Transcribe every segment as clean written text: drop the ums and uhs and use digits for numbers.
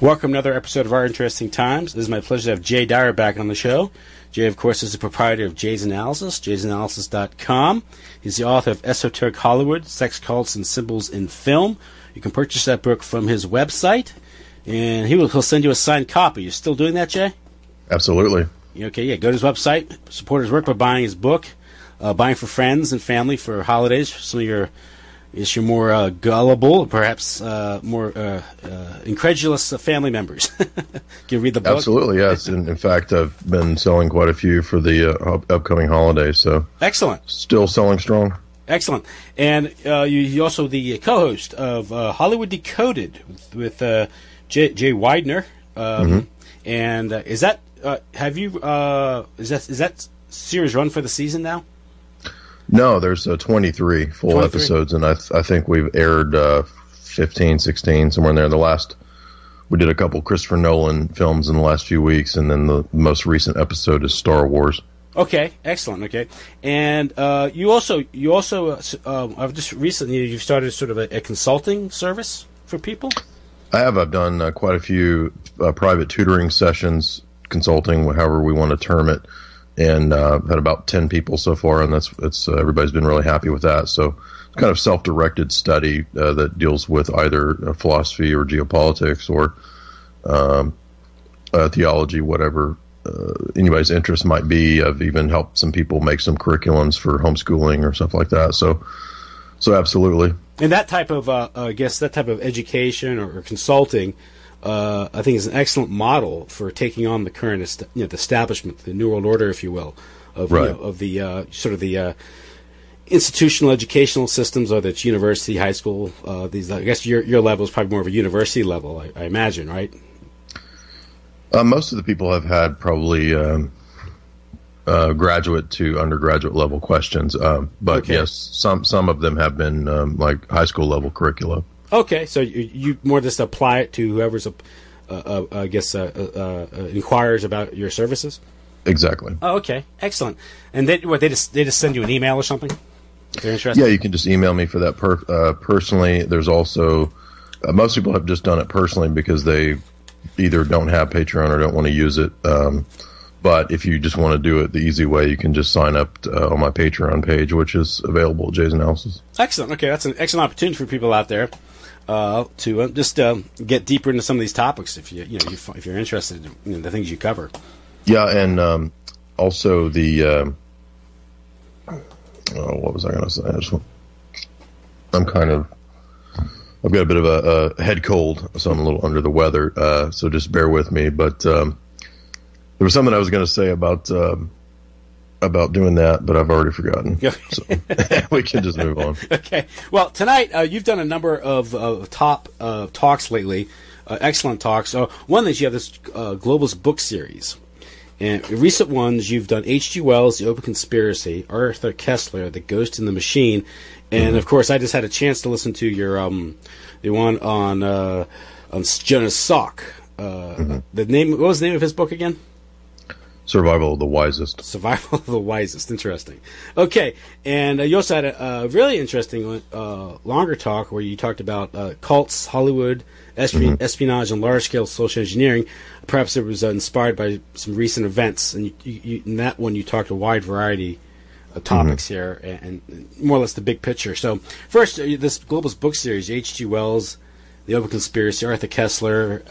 Welcome to another episode of Our Interesting Times. It is my pleasure to have Jay Dyer back on the show. Jay, of course, is the proprietor of Jay's Analysis, jaysanalysis.com. He's the author of Esoteric Hollywood, Sex, Cults, and Symbols in Film. You can purchase that book from his website, and he'll send you a signed copy. You're still doing that, Jay? Absolutely. Okay, yeah. Go to his website, support his work by buying his book, buying for friends and family for holidays, for some of your more gullible, perhaps more incredulous family members. Can you read the book? Absolutely, yes. In fact, I've been selling quite a few for the upcoming holidays. So excellent. Still selling strong. Excellent. And you're also the co-host of Hollywood Decoded with Jay Widener. And is that is that series run for the season now? No, there's 23 full episodes, and I think we've aired 15, 16, somewhere in there. We did a couple Christopher Nolan films in the last few weeks, and then the most recent episode is Star Wars. Okay, excellent. Okay, and you also I've just recently you've started sort of a consulting service for people. I've done quite a few private tutoring sessions, consulting, however we want to term it. And had about 10 people so far, and that's everybody's been really happy with that. So it's kind of self-directed study that deals with either philosophy or geopolitics or theology, whatever anybody's interest might be. I've even helped some people make some curriculums for homeschooling or stuff like that. So absolutely. And that type of, education or consulting, I think is an excellent model for taking on the current, the establishment, the New World Order, if you will, of right. Of the sort of the institutional educational systems, whether it's university, high school. These, I guess, your level is probably more of a university level, I imagine, right? Most of the people have had probably graduate to undergraduate level questions, but okay. Yes, some of them have been like high school level curricula. Okay, so you more just apply it to whoever's, inquires about your services? Exactly. Oh, okay, excellent. And they just send you an email or something if they're interested? Yeah, you can just email me for that personally. There's also, most people have just done it personally because they either don't have Patreon or don't want to use it. But if you just want to do it the easy way, you can just sign up on my Patreon page, which is available at Jay's Analysis. Excellent. Okay, that's an excellent opportunity for people out there to just get deeper into some of these topics if if you're interested in the things you cover. Yeah, and also the what was I going to say? I've got a bit of a head cold, so I'm a little under the weather. So just bear with me, but. There was something I was going to say about doing that, but I've already forgotten. So we can just move on. Okay. Well, tonight you've done a number of top talks lately, excellent talks. One is you have this Globalist book series. And recent ones, you've done H.G. Wells, The Open Conspiracy, Arthur Koestler, The Ghost in the Machine. And, of course, I just had a chance to listen to your the one on Jonas Salk. What was the name of his book again? Survival of the Wisest. Survival of the Wisest. Interesting. Okay, and you also had a really interesting longer talk where you talked about cults, Hollywood, espionage, and large-scale social engineering. Perhaps it was inspired by some recent events, and you, in that one you talked a wide variety of topics here, and more or less the big picture. So first, this Globalist book series, H.G. Wells, The Open Conspiracy, Arthur Koestler,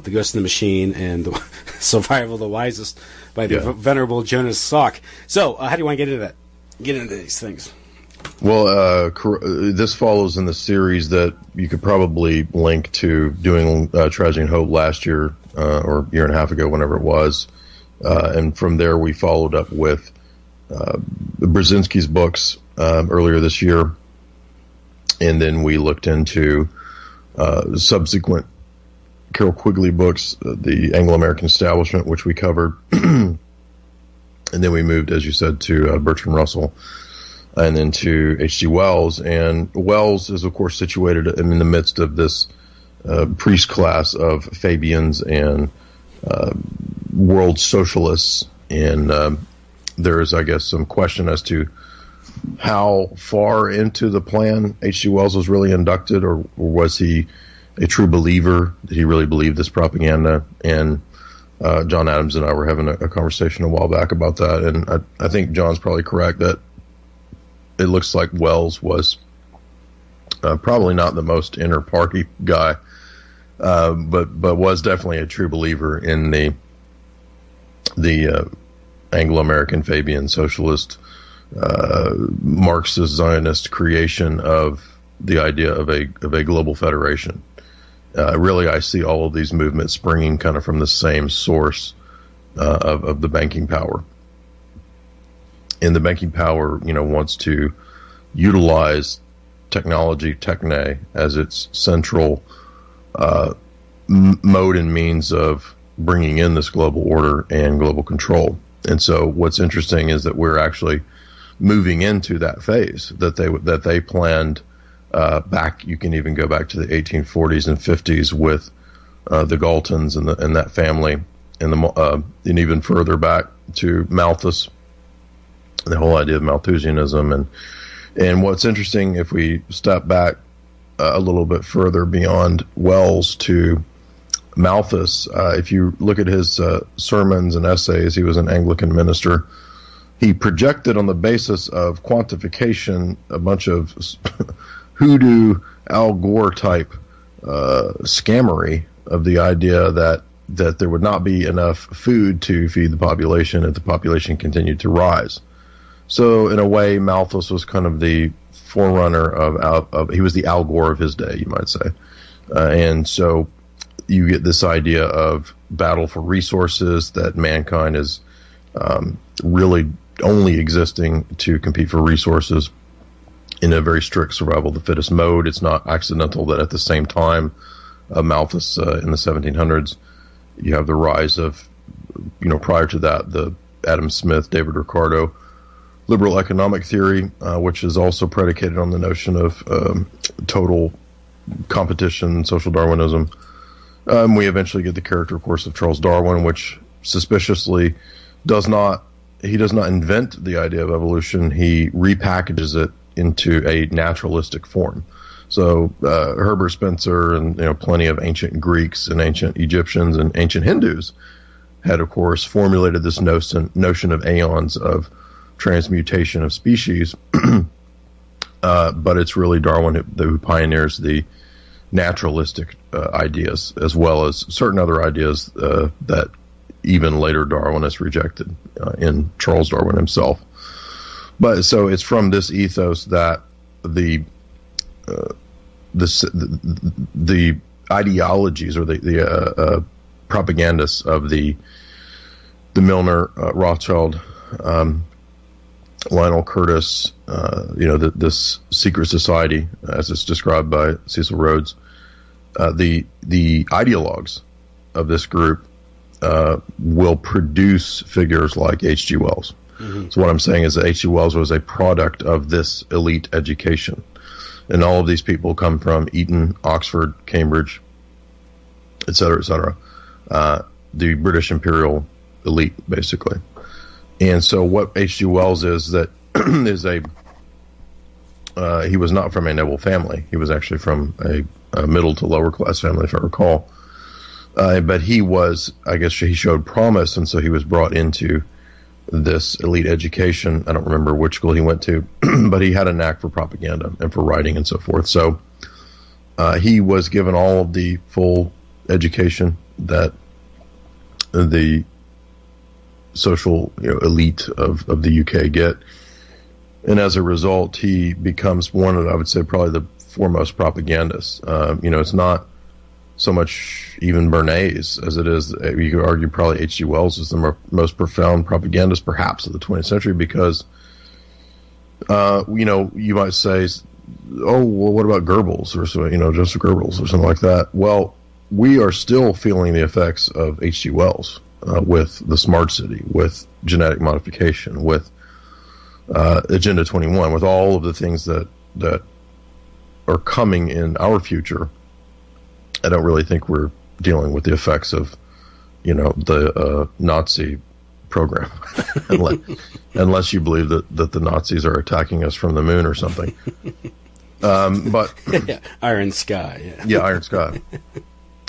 The Ghost in the Machine, and The Survival of the Wisest by the venerable Jonas Salk. So, how do you want to get into these things? Well, this follows in the series that you could probably link to doing Tragedy and Hope last year, or a year and a half ago, whenever it was. And from there, we followed up with Brzezinski's books earlier this year. And then we looked into subsequent Carol Quigley books, The Anglo-American Establishment, which we covered. And then we moved, as you said, to Bertrand Russell and then to H.G. Wells. And Wells is, of course, situated in the midst of this priest class of Fabians and world socialists. And there is, I guess, some question as to how far into the plan H.G. Wells was really inducted, or was he a true believer? Did he really believe this propaganda? And John Adams and I were having a conversation a while back about that, and I think John's probably correct that it looks like Wells was probably not the most inter-party guy, but was definitely a true believer in the Anglo-American Fabian socialist Marxist Zionist creation of the idea of a global federation. Really, I see all of these movements springing kind of from the same source of the banking power. And the banking power, wants to utilize technology, techne, as its central mode and means of bringing in this global order and global control. And so what's interesting is that we're actually moving into that phase that they planned back. You can even go back to the 1840s and 50s with the Galtons and that family, and even further back to Malthus, the whole idea of Malthusianism. And what's interesting, if we step back a little bit further beyond Wells to Malthus, if you look at his sermons and essays, he was an Anglican minister. He projected on the basis of quantification a bunch of hoodoo Al Gore type scammery of the idea that there would not be enough food to feed the population if the population continued to rise. So in a way, Malthus was kind of the forerunner of he was the Al Gore of his day, you might say. And so you get this idea of battle for resources, that mankind is really only existing to compete for resources in a very strict survival of the fittest mode. It's not accidental that at the same time Malthus in the 1700s, you have the rise of, prior to that, the Adam Smith, David Ricardo liberal economic theory, which is also predicated on the notion of total competition, social Darwinism. We eventually get the character, of course, of Charles Darwin, which suspiciously does not invent the idea of evolution. He repackages it into a naturalistic form. So Herbert Spencer and plenty of ancient Greeks and ancient Egyptians and ancient Hindus had, of course, formulated this notion of aeons of transmutation of species, but it's really Darwin who pioneers the naturalistic ideas, as well as certain other ideas that even later Darwinists rejected in Charles Darwin himself. But so it's from this ethos that the ideologies or the propagandists of the Milner, Rothschild, Lionel Curtis, this secret society, as it's described by Cecil Rhodes, the ideologues of this group will produce figures like H.G. Wells. Mm-hmm. So what I'm saying is that H.G. Wells was a product of this elite education. And all of these people come from Eton, Oxford, Cambridge, et cetera, the British imperial elite, basically. And so what H.G. Wells is that he was not from a noble family. He was actually from a middle to lower class family, if I recall. But he was, I guess he showed promise, and so he was brought into this elite education. I don't remember which school he went to, but he had a knack for propaganda and for writing and so forth. So he was given all of the full education that the social elite of the UK get. And as a result, he becomes one of, I would say, probably the foremost propagandists. It's not so much even Bernays as it is, you could argue probably H.G. Wells is the most profound propagandist perhaps of the 20th century because, you might say, oh, well, what about Goebbels or so, Joseph Goebbels or something like that? Well, we are still feeling the effects of H.G. Wells with the Smart City, with genetic modification, with Agenda 21, with all of the things that are coming in our future. I don't really think we're dealing with the effects of, the Nazi program, unless you believe that the Nazis are attacking us from the moon or something. But yeah, Iron Sky. Yeah, yeah, Iron Sky.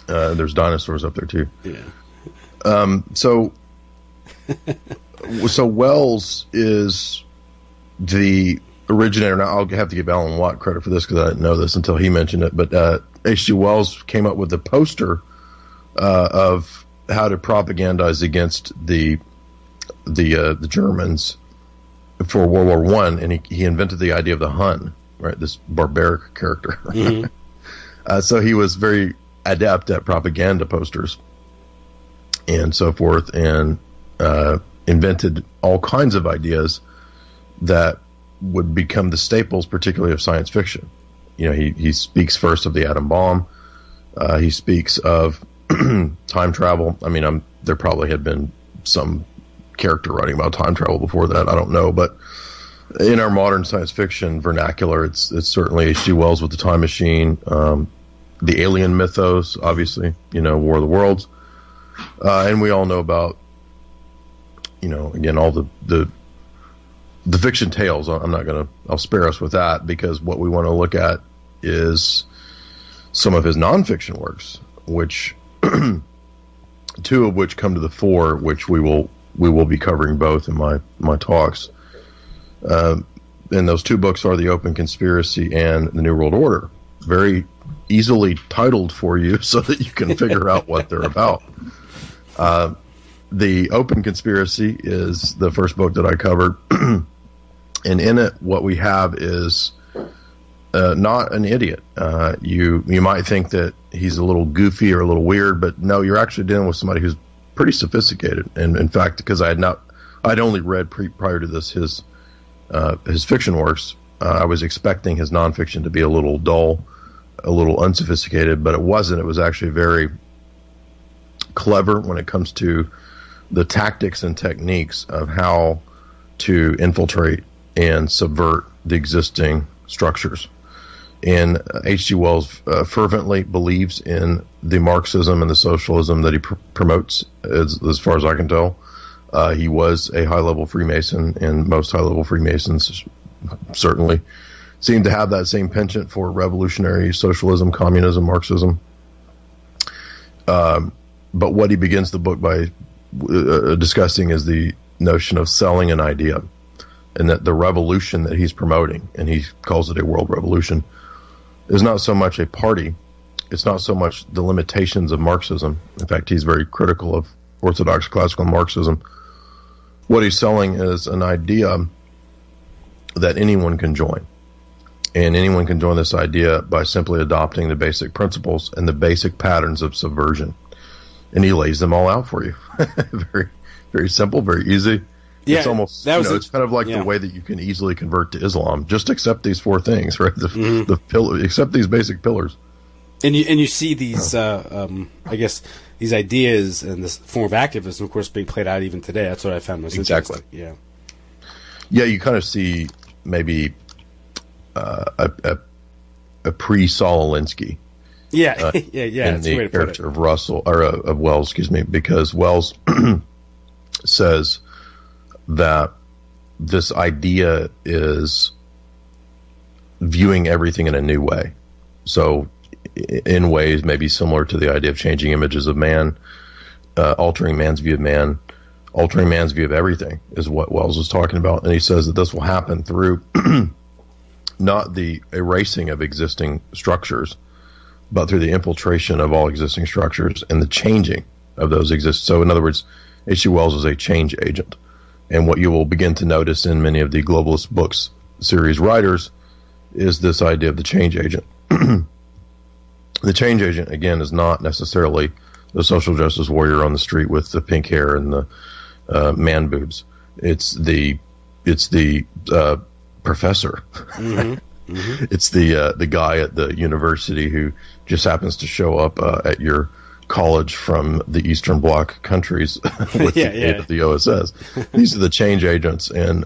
There's dinosaurs up there too. Yeah. So Wells is the originator. Now I'll have to give Alan Watt credit for this because I didn't know this until he mentioned it. But H.G. Wells came up with a poster of how to propagandize against the Germans for World War One, and he invented the idea of the Hun, right? This barbaric character. Mm-hmm. So he was very adept at propaganda posters and so forth, and invented all kinds of ideas that would become the staples, particularly of science fiction. You know, he speaks first of the atom bomb. He speaks of time travel. I mean, there probably had been some character writing about time travel before that. I don't know, but in our modern science fiction vernacular, it's certainly H.G. Wells with the time machine, the alien mythos, obviously, you know, War of the Worlds, and we all know about, you know, again, all the fiction tales. I'll spare us with that, because what we want to look at is some of his nonfiction works, which two of which come to the fore, which we will be covering both in my talks. And those two books are The Open Conspiracy and The New World Order. Very easily titled for you so that you can figure out what they're about. The Open Conspiracy is the first book that I covered. And in it, what we have is not an idiot. You might think that he's a little goofy or a little weird, but no, you're actually dealing with somebody who's pretty sophisticated. And in fact, because I'd only read prior to this his fiction works, I was expecting his nonfiction to be a little dull, a little unsophisticated, but it wasn't. It was actually very clever when it comes to the tactics and techniques of how to infiltrate and subvert the existing structures. And H.G. Wells fervently believes in the Marxism and the socialism that he promotes, as far as I can tell. He was a high-level Freemason, and most high-level Freemasons certainly seem to have that same penchant for revolutionary socialism, communism, Marxism. But what he begins the book by discussing is the notion of selling an idea, and that the revolution that he's promoting, and he calls it a world revolution, is not so much a party. It's not so much the limitations of Marxism. In fact, he's very critical of Orthodox classical Marxism. What he's selling is an idea that anyone can join. And anyone can join this idea by simply adopting the basic principles and the basic patterns of subversion. And he lays them all out for you. Very, very simple, very easy. Yeah, it's almost, it's kind of like the way that you can easily convert to Islam. Just accept these four things, right? Accept these basic pillars. And you see these, I guess, these ideas and this form of activism, of course, being played out even today. That's what I found most interesting. Yeah. Yeah, you kind of see maybe a pre-Saul Alinsky. Yeah, yeah. In the character of of Wells, because Wells says that this idea is viewing everything in a new way. So, in ways maybe similar to the idea of changing images of man, altering man's view of man, altering man's view of everything is what Wells was talking about. And he says that this will happen through not the erasing of existing structures, but through the infiltration of all existing structures and the changing of those So in other words, H.G. Wells is a change agent. And what you will begin to notice in many of the Globalist books series writers is this idea of the change agent. The change agent, again, is not necessarily the social justice warrior on the street with the pink hair and the man boobs. It's the professor. Mm-hmm. Mm-hmm. It's the guy at the university who just happens to show up at your college from the Eastern Bloc countries with the aid of the OSS. These are the change agents, and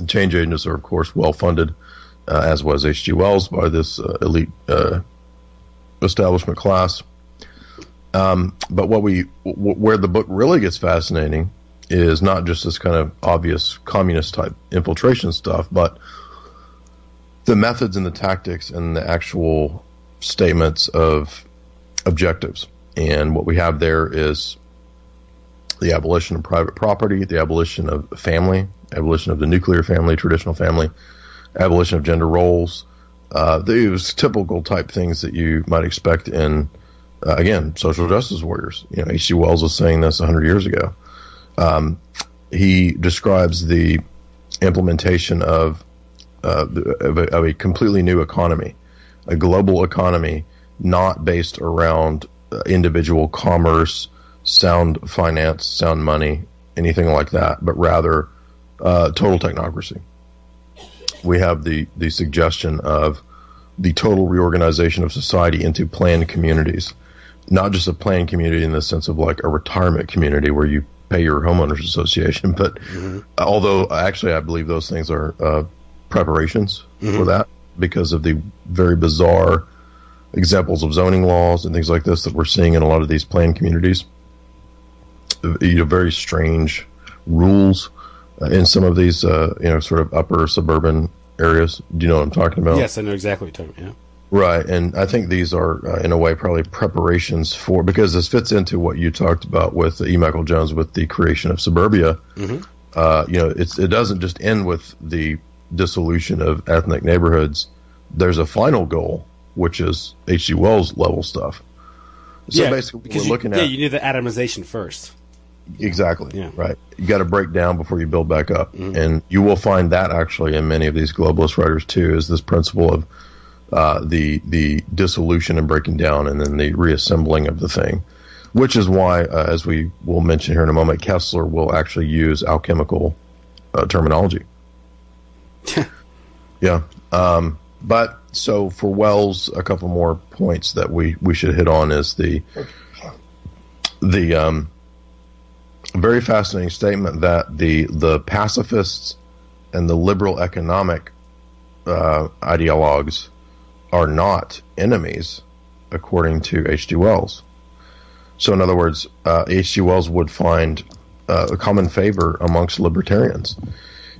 change agents are, of course, well funded, as was H.G. Wells, by this elite establishment class. But where the book really gets fascinating is not just this kind of obvious communist type infiltration stuff, but the methods and the tactics and the actual statements of objectives. And what we have there is the abolition of private property, the abolition of family, abolition of the nuclear family, traditional family, abolition of gender roles, those typical type things that you might expect in, again, social justice warriors. You know, H.G. Wells was saying this 100 years ago. He describes the implementation of a completely new economy, a global economy not based around individual commerce, sound finance, sound money, anything like that, but rather total technocracy. We have the suggestion of the total reorganization of society into planned communities, not just a planned community in the sense of like a retirement community where you pay your homeowners association, but although actually I believe those things are preparations for that because of the very bizarre examples of zoning laws and things like this that we're seeing in a lot of these planned communities. You know, very strange rules in some of these, sort of upper suburban areas. Do you know what I'm talking about? Yes, I know exactly what you're talking about. Yeah. Right, and I think these are, in a way, probably preparations for, because this fits into what you talked about with E. Michael Jones with the creation of suburbia. It doesn't just end with the dissolution of ethnic neighborhoods. There's a final goal, which is H.G. Wells level stuff. So basically, we're looking at... Yeah, you need the atomization first. Exactly, right. You got to break down before you build back up. And you will find that actually in many of these globalist writers too, is this principle of the dissolution and breaking down and then the reassembling of the thing, which is why, as we will mention here in a moment, Koestler will actually use alchemical terminology. Yeah. But so for Wells, a couple more points that we should hit on is the very fascinating statement that the pacifists and the liberal economic ideologues are not enemies, according to H.G. Wells. So, in other words, H.G. Wells would find a common favor amongst libertarians.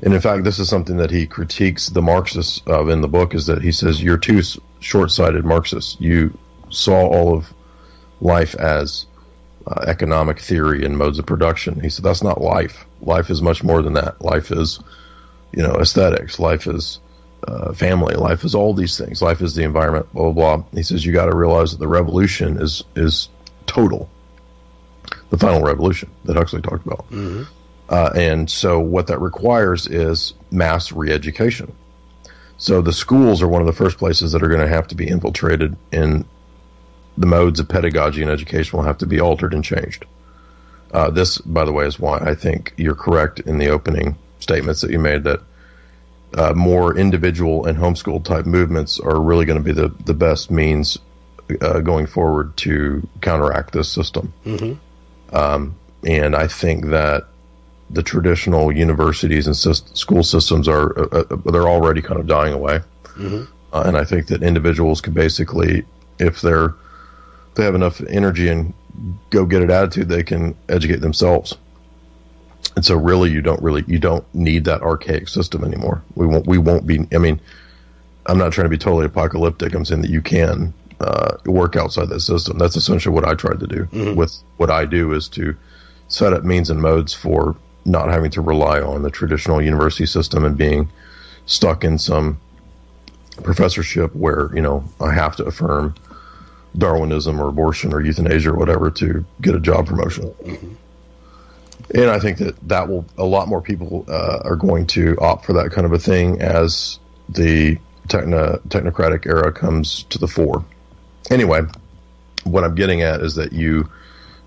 And in fact, this is something that he critiques the Marxists of in the book, is that he says, you're too short-sighted Marxists. You saw all of life as economic theory and modes of production. He said, that's not life. Life is much more than that. Life is, aesthetics. Life is family. Life is all these things. Life is the environment, blah, blah, blah. He says, you got to realize that the revolution is total. The final revolution that Huxley talked about. And so what that requires is mass re-education. So the schools are one of the first places that are going to have to be infiltrated, and the modes of pedagogy and education will have to be altered and changed. This, by the way, is why I think you're correct in the opening statements that you made, that more individual and homeschool type movements are really going to be the best means going forward to counteract this system. And I think that the traditional universities and school systems they're already kind of dying away. And I think that individuals can basically, if they have enough energy and go get it attitude, they can educate themselves. And so really you don't need that archaic system anymore. We won't be, I'm not trying to be totally apocalyptic. I'm saying that you can work outside that system. That's essentially what I tried to do. With what I do is to set up means and modes for not having to rely on the traditional university system and being stuck in some professorship where, I have to affirm Darwinism or abortion or euthanasia or whatever to get a job promotion. And I think that will, a lot more people are going to opt for that kind of a thing as the technocratic era comes to the fore. Anyway, what I'm getting at is that you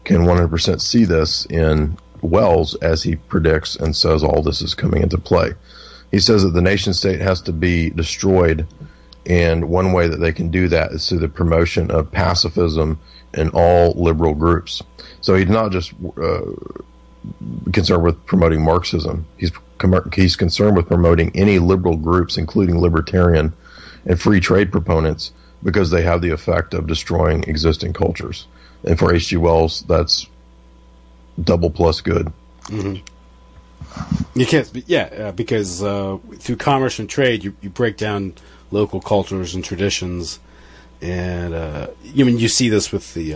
can 100% see this in Wells as he predicts and says all this is coming into play. He says that the nation state has to be destroyed, and one way that they can do that is through the promotion of pacifism in all liberal groups. So he's not just concerned with promoting Marxism. He's concerned with promoting any liberal groups, including libertarian and free trade proponents, because they have the effect of destroying existing cultures. And for H.G. Wells, that's double plus good. You can't, because through commerce and trade, you break down local cultures and traditions. And you see this with the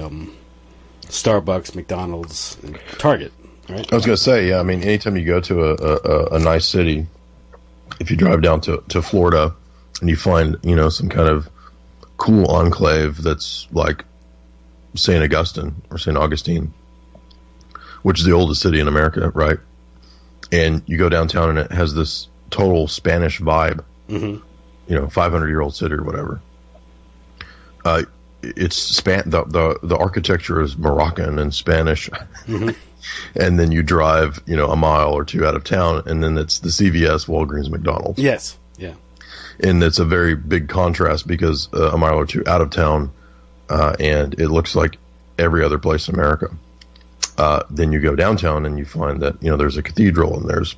Starbucks, McDonald's, and Target, right? I was going to say, yeah. I mean, anytime you go to a nice city, if you drive down to Florida and you find some kind of cool enclave that's like St. Augustine or St. Augustine, which is the oldest city in America, right? And you go downtown and it has this total Spanish vibe, 500-year-old city or whatever. It's the architecture is Moroccan and Spanish, and then you drive a mile or two out of town, and then it's the CVS, Walgreens, McDonald's. Yes, yeah, and it's a very big contrast because a mile or two out of town, and it looks like every other place in America. Then you go downtown and you find that there's a cathedral and there's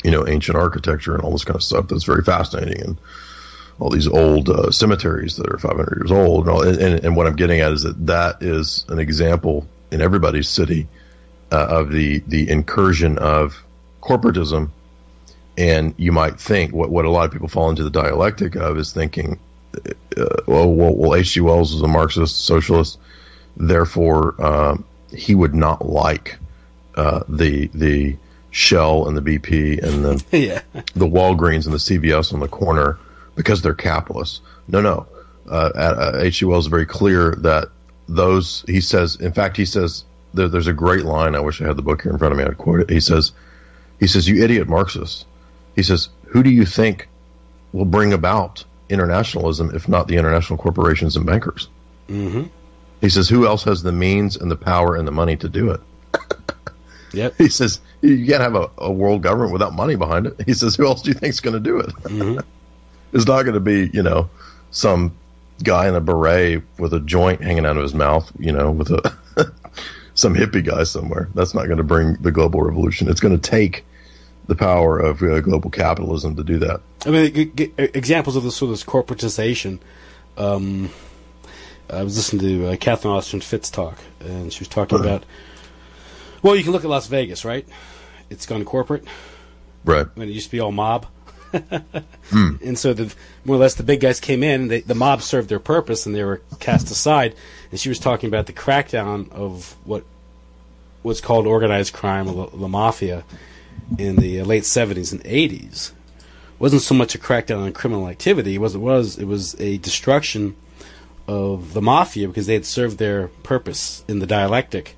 ancient architecture and all this kind of stuff that's very fascinating, and all these old cemeteries that are 500 years old, and what I'm getting at is that is an example in everybody's city of the incursion of corporatism. And you might think what a lot of people fall into the dialectic of is thinking, well, H.G. Wells was a Marxist socialist, therefore he would not like the Shell and the BP and the Walgreens and the CVS on the corner because they're capitalists. No. H.G. Wells is very clear that he says, there's a great line. I wish I had the book here in front of me. I'd quote it. He says, "You idiot Marxists." He says, "Who do you think will bring about internationalism if not the international corporations and bankers?" Mm-hmm. He says, "Who else has the means and the power and the money to do it?" Yep. He says, "You can't have a world government without money behind it." He says, "Who else do you think is going to do it?" Mm-hmm. It's not going to be, some guy in a beret with a joint hanging out of his mouth, with some hippie guy somewhere. That's not going to bring the global revolution. It's going to take the power of global capitalism to do that. I mean, examples of this sort of corporatization. I was listening to Catherine Austin Fitz talk, and she was talking about, well, you can look at Las Vegas, right? It's gone corporate. Right. When it used to be all mob. And so more or less the big guys came in, and the mob served their purpose, and they were cast aside. And she was talking about the crackdown of what was called organized crime, or the mafia, in the late 70s and 80s. It wasn't so much a crackdown on criminal activity. It was a destruction of the mafia because they had served their purpose in the dialectic,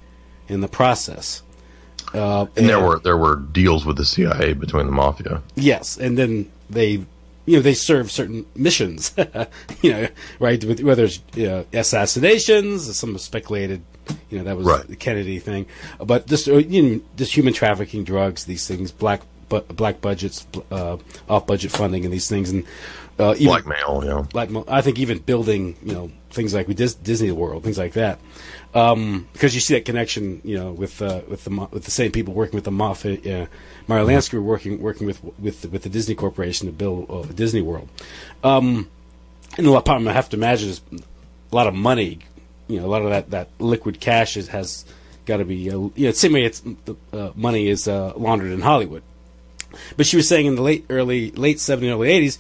in the process. And there were deals with the CIA between the mafia. Yes, and then they serve certain missions, right? Whether it's assassinations, some have speculated, that was right. The Kennedy thing, but just human trafficking, drugs, these things, black budgets, off budget funding, and these things, and even blackmail, blackmail. I think even building, things like with Disney World, things like that. Because you see that connection, with the same people working with the mafia. Mario Lansky working with the Disney Corporation to build Disney World. And a lot of problem I have to imagine is a lot of money. A lot of that liquid cash has got to be. Same way money is laundered in Hollywood. But she was saying in the late 70s, early 80s,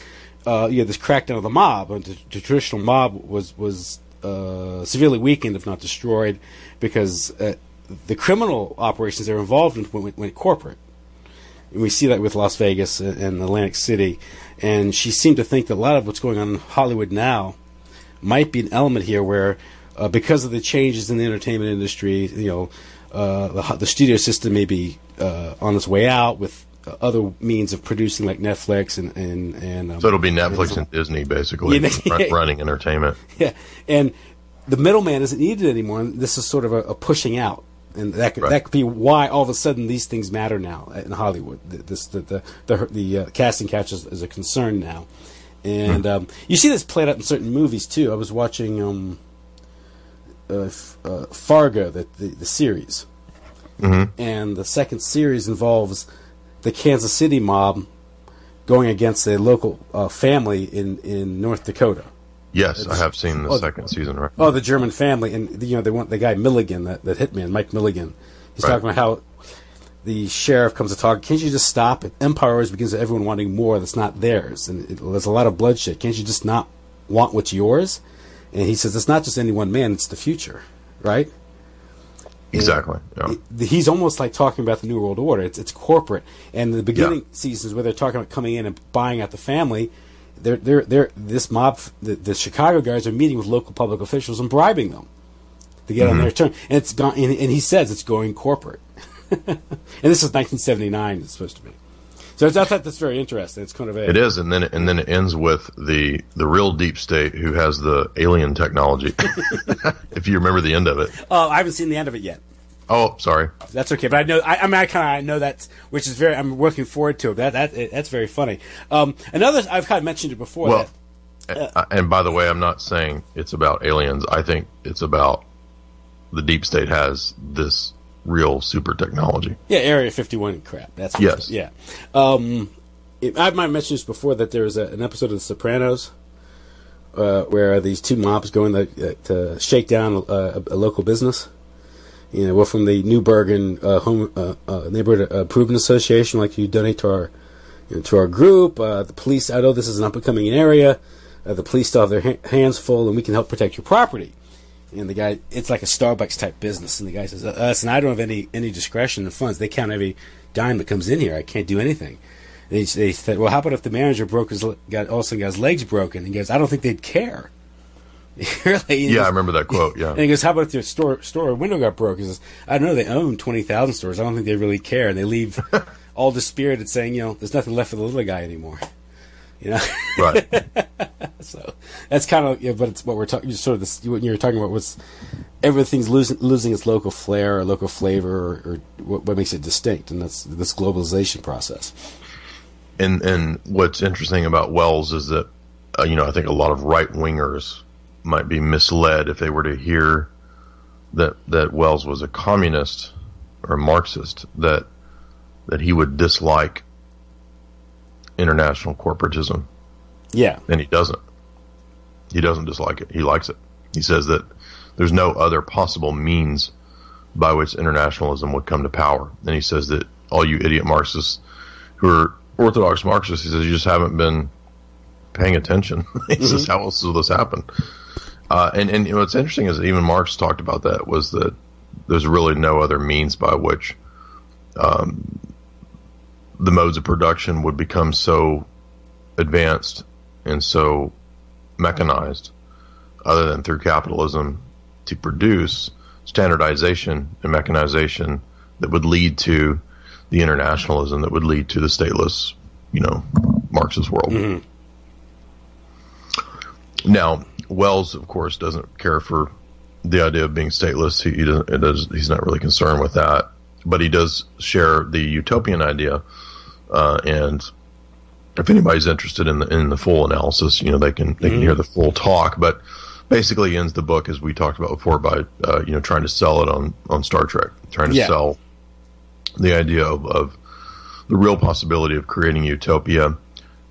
this crackdown of the mob. The traditional mob was severely weakened, if not destroyed, because the criminal operations they were involved in went corporate. And we see that with Las Vegas and Atlantic City. And she seemed to think that a lot of what's going on in Hollywood now might be an element here where, because of the changes in the entertainment industry, the studio system may be on its way out with other means of producing, like Netflix and so it'll be Netflix and Disney basically running entertainment. Yeah, and the middleman isn't needed anymore. And this is sort of a pushing out, and that could be why all of a sudden these things matter now in Hollywood. The casting couch is a concern now, and you see this played out in certain movies too. I was watching Fargo, the series, and the second series involves the Kansas City mob going against a local family in North Dakota. Yes, I have seen the second season. Right? Oh, the German family, and they want the guy Milligan, that hitman, Mike Milligan. He's talking about how the sheriff comes to talk. Can't you just stop? Empire always begins with everyone wanting more that's not theirs, and there's a lot of bloodshed. Can't you just not want what's yours? And he says it's not just any one man; it's the future, right? Exactly. Yeah. He's almost like talking about the New World Order. It's corporate, and the beginning seasons where they're talking about coming in and buying out the family. They're this mob. The Chicago guys are meeting with local public officials and bribing them to get on their turn, and it's gone. And he says it's going corporate. And this is 1979. It's supposed to be. So I thought that's very interesting. It's kind of it is, and then it ends with the real deep state who has the alien technology. If you remember the end of it. Oh, I haven't seen the end of it yet. Oh, sorry. That's okay, but I know. I know that, which is very. I'm looking forward to it. That's very funny. Another, I've kind of mentioned it before. Well, and by the way, I'm not saying it's about aliens. I think it's about the deep state has this real super technology. Yeah, Area 51 crap. That's what yes. Yeah. I might have mentioned this before that there was an episode of The Sopranos where these two mobs go in to shake down a local business. You know, we're from the New Bergen Home Neighborhood Improvement Association. Like, you donate to our group. The police. I know this is an up and coming area. The police still have their hands full, and we can help protect your property. And the guy, it's like a Starbucks type business, and the guy says, "Listen, I don't have any discretion in the funds. They count every dime that comes in here. I can't do anything." And they said, "Well, how about if the manager all of a sudden got his legs broken?" And he goes, "I don't think they'd care." Really? Yeah, I remember that quote. Yeah. And he goes, "How about if their store window got broken?" He says, "I don't know. They own 20,000 stores. I don't think they really care." And they leave all dispirited, saying, "There's nothing left for the little guy anymore." Right. So that's kind of, but it's what we're talking. Sort of this, what you're talking about was everything's losing its local flair or local flavor, or what makes it distinct, and that's this globalization process. And what's interesting about Wells is that I think a lot of right wingers might be misled if they were to hear that Wells was a communist or a Marxist, that he would dislike international corporatism. Yeah. And he doesn't. He doesn't dislike it. He likes it. He says that there's no other possible means by which internationalism would come to power. And he says that all you idiot Marxists who are orthodox Marxists, he says, you just haven't been paying attention. He says, how else will this happen? And what's interesting is that even Marx talked about that, was that there's really no other means by which the modes of production would become so advanced and so mechanized other than through capitalism to produce standardization and mechanization that would lead to the internationalism that would lead to the stateless, Marxist world. Mm-hmm. Now, Wells, of course, doesn't care for the idea of being stateless. He's not really concerned with that, but he does share the utopian idea. And if anybody's interested in the full analysis, they can hear the full talk. But basically, he ends the book, as we talked about before, by trying to sell it on Star Trek, trying to sell the idea of the real possibility of creating utopia.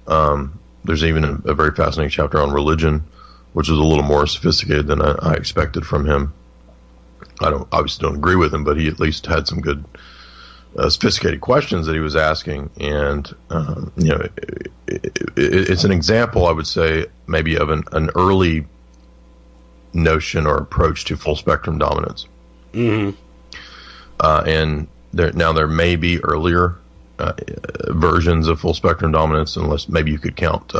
There's even a very fascinating chapter on religion, which is a little more sophisticated than I expected from him. I obviously don't agree with him, but he at least had some good sophisticated questions that he was asking, and it's an example, I would say, maybe of an early notion or approach to full spectrum dominance. Mm-hmm. And there may be earlier versions of full spectrum dominance, unless maybe you could count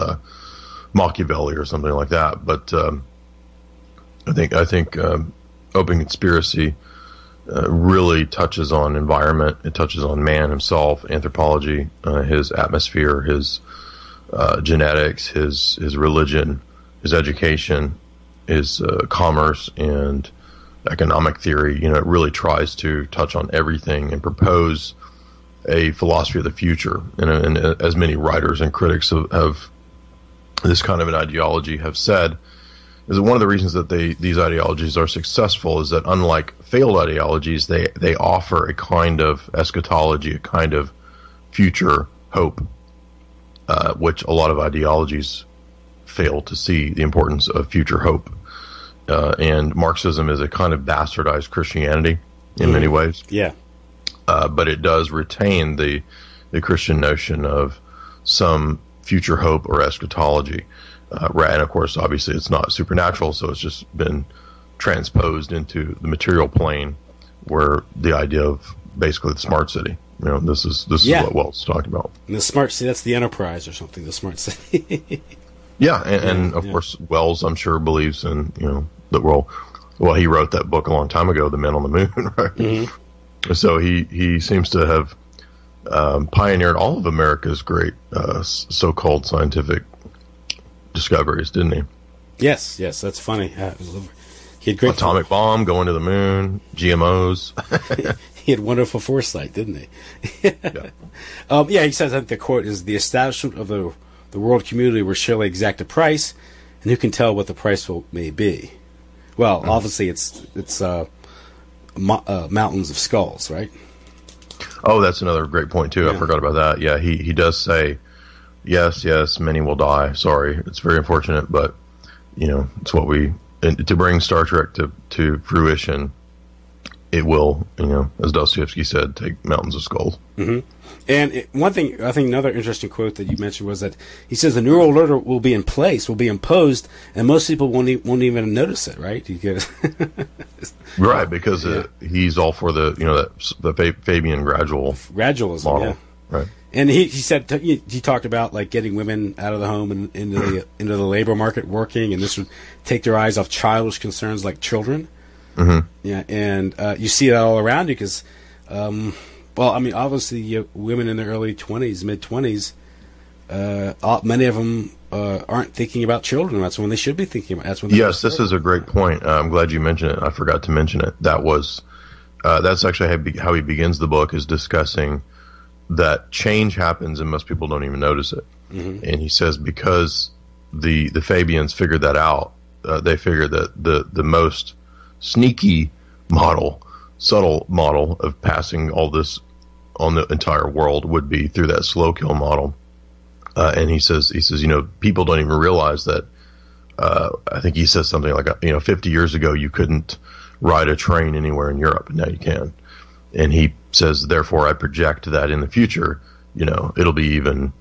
Machiavelli or something like that. But I think Open Conspiracy really touches on environment. It touches on man himself, anthropology, his atmosphere, his genetics, his religion, his education, his commerce, and economic theory. It really tries to touch on everything and propose a philosophy of the future. And as many writers and critics of this kind of an ideology have said, is that one of the reasons that these ideologies are successful is that, unlike failed ideologies, they offer a kind of eschatology, a kind of future hope, which a lot of ideologies fail to see the importance of future hope. And Marxism is a kind of bastardized Christianity in many ways. Yeah. but it does retain the Christian notion of some future hope or eschatology. And of course, obviously, it's not supernatural, so it's just been transposed into the material plane, where the idea of basically the smart city. This is what Wells is talking about. And the smart city, that's the Enterprise or something. The smart city. Yeah, and of course, Wells, I'm sure, believes in that world. Well, he wrote that book a long time ago, The Men on the Moon, right? Mm-hmm. So he seems to have pioneered all of America's great so-called scientific discoveries, didn't he? Yes, that's funny. He had great atomic bomb, going to the moon, GMOs. He had wonderful foresight, didn't he? He says, I think the quote is, "The establishment of the world community will surely exact a price, and who can tell what the price may be?" Well, obviously it's mountains of skulls, right? Oh, that's another great point too. I forgot about that. Yeah, he does say, yes, many will die. Sorry, it's very unfortunate, but it's what to bring Star Trek to fruition. It will, as Dostoevsky said, take mountains of skulls. Mm-hmm. And one thing, I think another interesting quote that you mentioned was that he says the New World Order will be in place, will be imposed, and most people won't even notice it, right? Right, because he's all for the Fabian gradualism model. Yeah. Right. And he said he talked about like getting women out of the home and into the labor market working, and this would take their eyes off childish concerns like children. Mm-hmm. Yeah, and you see that all around you because, obviously, women in their early 20s, mid 20s, many of them aren't thinking about children. That's when they should be thinking about. Yes, this is a great point. I'm glad you mentioned it. I forgot to mention it. That's actually how he begins the book, is discussing that change happens and most people don't even notice it. Mm-hmm. And he says because the Fabians figured that out, they figured that the most sneaky model, subtle model of passing all this on the entire world would be through that slow kill model. And he says, people don't even realize that. I think he says something like, 50 years ago you couldn't ride a train anywhere in Europe, and now you can. And he says, therefore, I project that in the future, it'll be even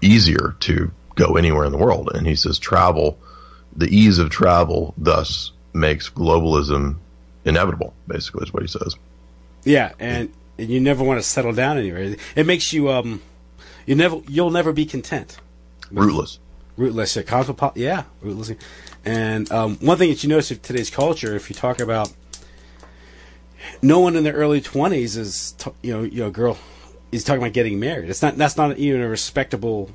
easier to go anywhere in the world. And he says, the ease of travel, thus makes globalism inevitable, basically, is what he says. Yeah, and you never want to settle down anywhere. It makes you you'll never be content. Rootless, rootless. And one thing that you notice of today's culture, if you talk about, no one in their early 20s is girl is talking about getting married. That's not even a respectable.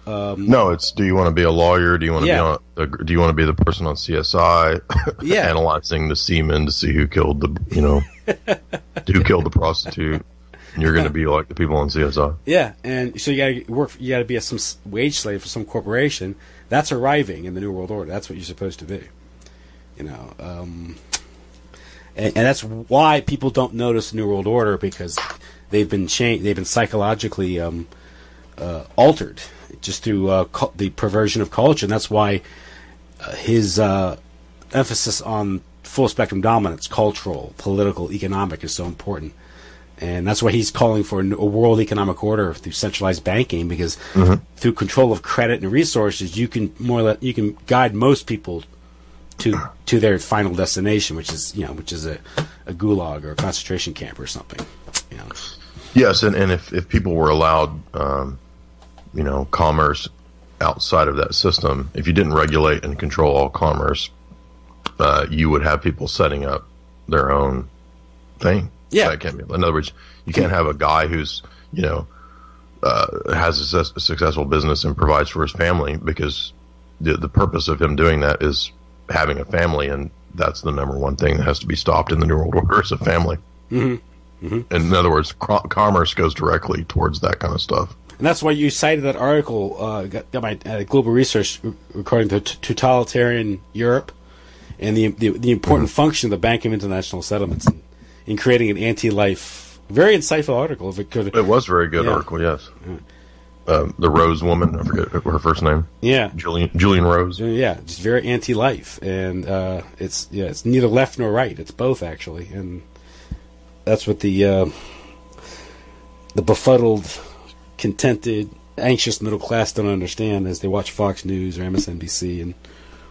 No, it's, do you want to be a lawyer? Do you want to do you want to be the person on CSI analyzing the semen to see who killed who killed the prostitute? And you're going to be like the people on CSI. Yeah, and so you got to be some wage slave for some corporation. That's arriving in the New World Order. That's what you're supposed to be. And that's why people don't notice the New World Order, because they've been changed. They've been psychologically altered just through the perversion of culture, and that's why his emphasis on full spectrum dominance, cultural, political, economic, is so important. And that's why he's calling for a world economic order through centralized banking, because through control of credit and resources, you can guide most people to their final destination, which is a gulag or a concentration camp or something. Yes, and if people were allowed, commerce outside of that system, if you didn't regulate and control all commerce, you would have people setting up their own thing. Yeah. In other words, you can't have a guy who's, has a successful business and provides for his family, because the purpose of him doing that is having a family, and that's the number one thing that has to be stopped in the New World Order, is a family. Mm-hmm. Mm-hmm. And in other words, commerce goes directly towards that kind of stuff. And that's why you cited that article, got my Global Research, regarding the totalitarian Europe and the important function of the Bank of International Settlements in creating an anti-life, very insightful article. If it could, it was a very good article. Yes, the Rose woman, I forget her first name. Yeah, Julian Rose. Yeah, just very anti-life, and it's neither left nor right. It's both, actually, and that's what the the befuddled, contented, anxious middle class don't understand as they watch Fox News or MSNBC and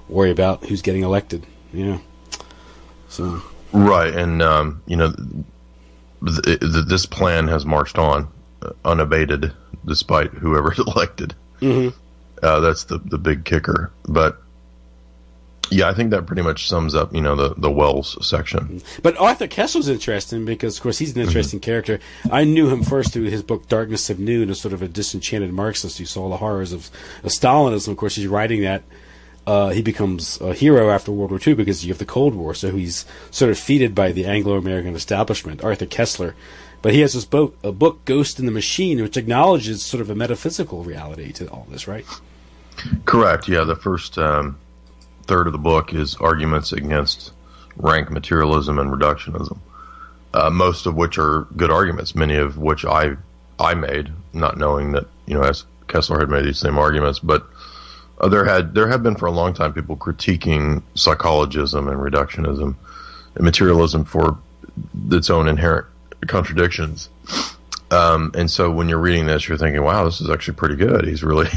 worry about who's getting elected. Yeah. So. Right, and this plan has marched on unabated despite whoever's elected. Mm-hmm. That's the big kicker. But yeah, I think that pretty much sums up, the Wells section. But Arthur Koestler's interesting because, of course, he's an interesting character. I knew him first through his book Darkness of Noon, as sort of a disenchanted Marxist who saw the horrors of Stalinism. Of course, he's writing that. He becomes a hero after World War II because you have the Cold War, so he's sort of feted by the Anglo-American establishment, Arthur Koestler. But he has this book, Ghost in the Machine, which acknowledges sort of a metaphysical reality to all this, right? Correct, yeah. The first third of the book is arguments against rank materialism and reductionism, most of which are good arguments, many of which I made, not knowing that, as Koestler had made these same arguments, but there have been for a long time people critiquing psychologism and reductionism and materialism for its own inherent contradictions. And so when you're reading this, you're thinking, wow, this is actually pretty good. He's really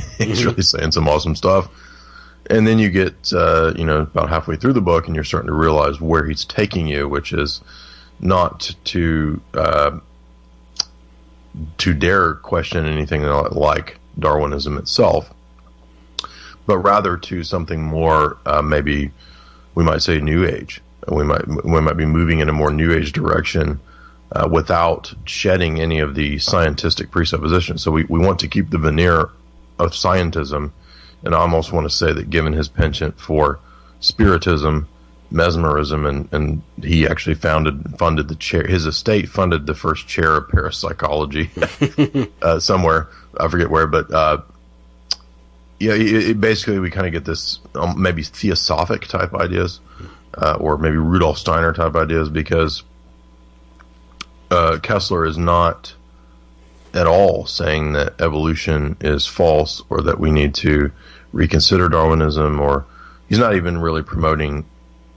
saying some awesome stuff. And then you get, about halfway through the book and you're starting to realize where he's taking you, which is not to dare question anything like Darwinism itself, but rather to something more, maybe we might say New Age. We might be moving in a more New Age direction without shedding any of the scientific presuppositions. So we want to keep the veneer of scientism, and I almost want to say that given his penchant for spiritism, mesmerism, and he actually funded the chair. His estate funded the first chair of parapsychology somewhere. I forget where, but basically we kind of get this maybe theosophic type ideas, or maybe Rudolf Steiner type ideas, because Koestler is not at all saying that evolution is false or that we need to reconsider Darwinism, or he's not even really promoting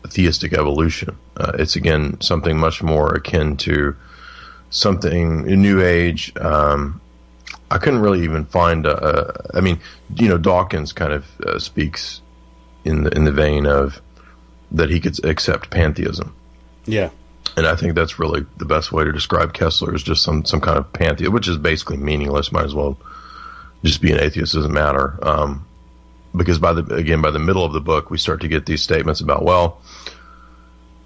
theistic evolution. It's, again, something much more akin to something New Age. I couldn't really even find Dawkins kind of speaks in the vein of that he could accept pantheism. Yeah. And I think that's really the best way to describe Koestler, is just some kind of pantheism, which is basically meaningless. Might as well just be an atheist, doesn't matter. Because by the middle of the book, we start to get these statements about, well,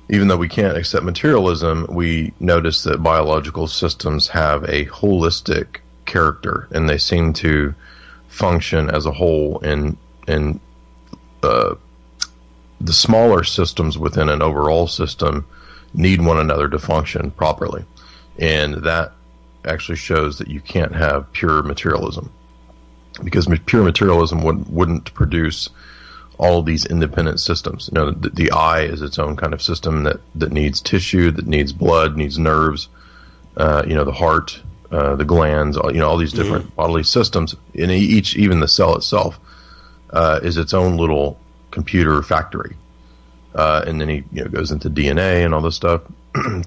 even though we can't accept materialism, we notice that biological systems have a holistic character, and they seem to function as a whole, and the smaller systems within an overall system need one another to function properly. And that actually shows that you can't have pure materialism, because pure materialism wouldn't produce all of these independent systems. The eye is its own kind of system that needs tissue, that needs blood, needs nerves, the heart, the glands, all these different bodily systems. And even the cell itself is its own little computer factory. And then he goes into DNA and all this stuff.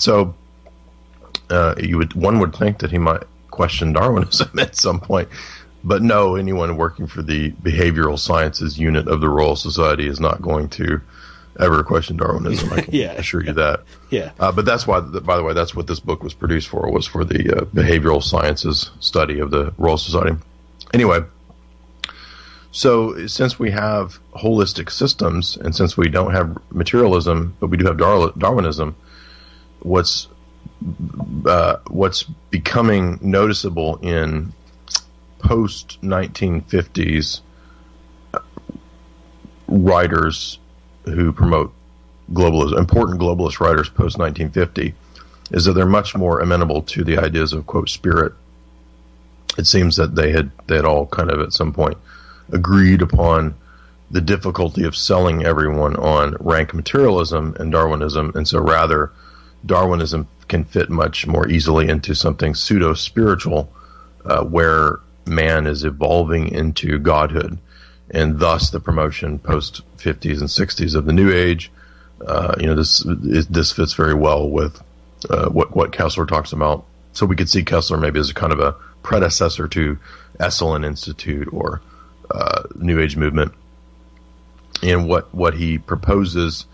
So one would think that he might question Darwinism at some point, but no, anyone working for the behavioral sciences unit of the Royal Society is not going to ever question Darwinism. I can assure you that. Yeah. But that's why, by the way, that's what this book was produced for, was for the behavioral sciences study of the Royal Society. Anyway. So since we have holistic systems, and since we don't have materialism, but we do have Darwinism, what's becoming noticeable in post-1950s writers who promote globalism, important globalist writers post-1950, is that they're much more amenable to the ideas of, quote, spirit. It seems that they had all kind of at some point agreed upon the difficulty of selling everyone on rank materialism and Darwinism, and so rather Darwinism can fit much more easily into something pseudo-spiritual, where man is evolving into godhood, and thus the promotion post-50s and 60s of the New Age. This fits very well with what Koestler talks about So we could see Koestler maybe as a kind of a predecessor to Esalen Institute or New Age movement. And what he proposes